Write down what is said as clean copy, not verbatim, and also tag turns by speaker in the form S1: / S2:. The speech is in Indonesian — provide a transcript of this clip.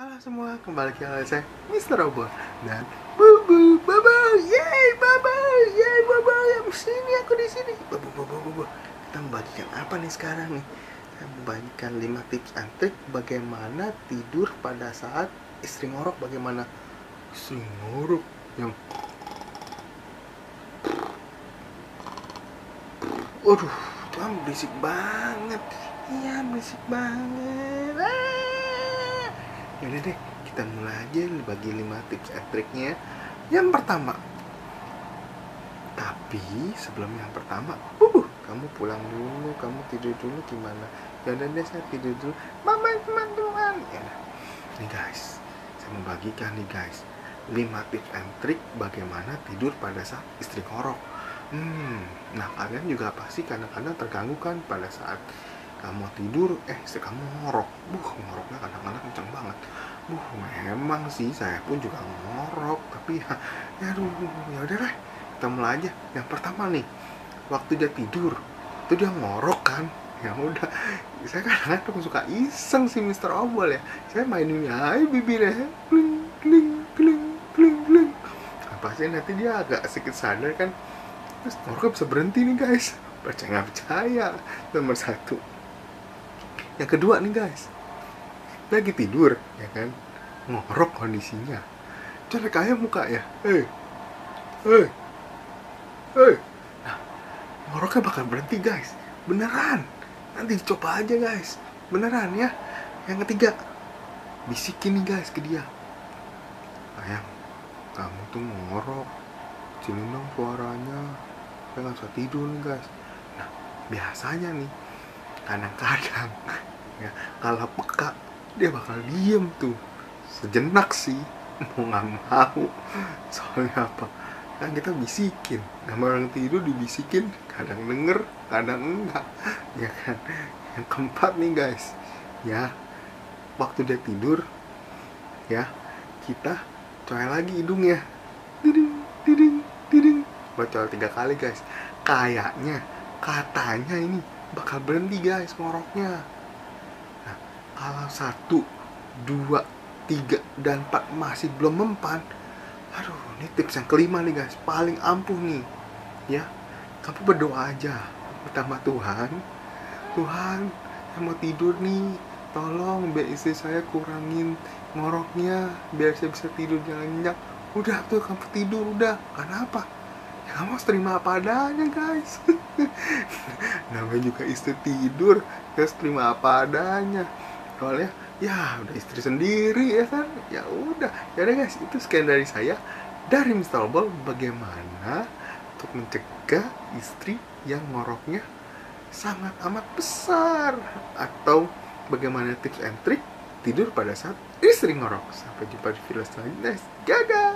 S1: Halo semua, kembali ke channel saya, Mr. Robot dan Bubu, Bobo, yeay, Bobo, yang sini aku di sini. Bobo. Kita membagikan apa nih sekarang nih? Saya membagikan 5 tips and trik bagaimana tidur pada saat istri ngorok. Bagaimana istri ngorok yang waduh, Tuhan berisik banget. Iya, berisik banget. Yaudah deh, kita mulai aja bagi 5 tips and triknya. Yang pertama, tapi sebelum yang pertama, kamu pulang dulu, kamu tidur dulu gimana? Yaudah deh, saya tidur dulu. Mama teman-teman. Ya, nih guys, saya membagikan nih guys 5 tips and trik bagaimana tidur pada saat istri ngorok. Nah kalian juga pasti kadang-kadang terganggu kan pada saat kamu tidur, istri kamu ngorok. Ngoroknya kadang-kadang kenceng banget. Memang sih saya pun juga ngorok, tapi ya udah lah, kita mulai aja. Yang pertama nih, waktu dia tidur, itu dia ngorok kan. Ya udah, saya kadang-kadang suka iseng sih Mr. Obol ya. Saya mainin aja bibirnya, kling kling kling kling kling. Pasti nanti dia agak sedikit sadar kan. Terus ngoroknya bisa berhenti nih guys. Percaya nggak percaya, nomor 1. Yang kedua nih guys, lagi tidur ya kan, ngorok kondisinya jelek aja muka ya, nah ngoroknya bakal berhenti guys, beneran. Nanti coba aja guys, beneran ya. Yang ketiga, bisikin nih guys ke dia, sayang, kamu tuh ngorok, kecilin dong suaranya, saya nggak bisa tidur nih guys. Nah biasanya nih, kadang-kadang ya, kalau peka dia bakal diem tuh sejenak sih, mau nggak mau. Soalnya apa, kan kita bisikin, sama orang tidur dibisikin, kadang denger kadang enggak ya kan. Yang keempat nih guys ya, waktu dia tidur ya, kita coel lagi hidungnya, diding diding diding, bocor 3 kali guys. Kayaknya, katanya ini bakal berhenti guys ngoroknya. Nah, kalau 1, 2, 3, dan 4 masih belum mempan, aduh, ini tips yang kelima nih guys, paling ampuh nih ya. Kamu berdoa aja, minta sama Tuhan, Tuhan, saya mau tidur nih, tolong biar istri saya kurangin ngoroknya, biar saya bisa tidur jangan nyenyak. Udah tuh, kamu tidur udah. Kenapa? Ya kamu harus terima apa adanya guys. Namanya juga istri tidur, harus terima apa adanya. Soalnya ya udah istri sendiri ya kan. Ya udah guys, itu sekian dari saya, dari Mr. Obol, bagaimana untuk mencegah istri yang ngoroknya sangat amat besar, atau bagaimana tips and trik tidur pada saat istri ngorok. Sampai jumpa di video selanjutnya. Dadah.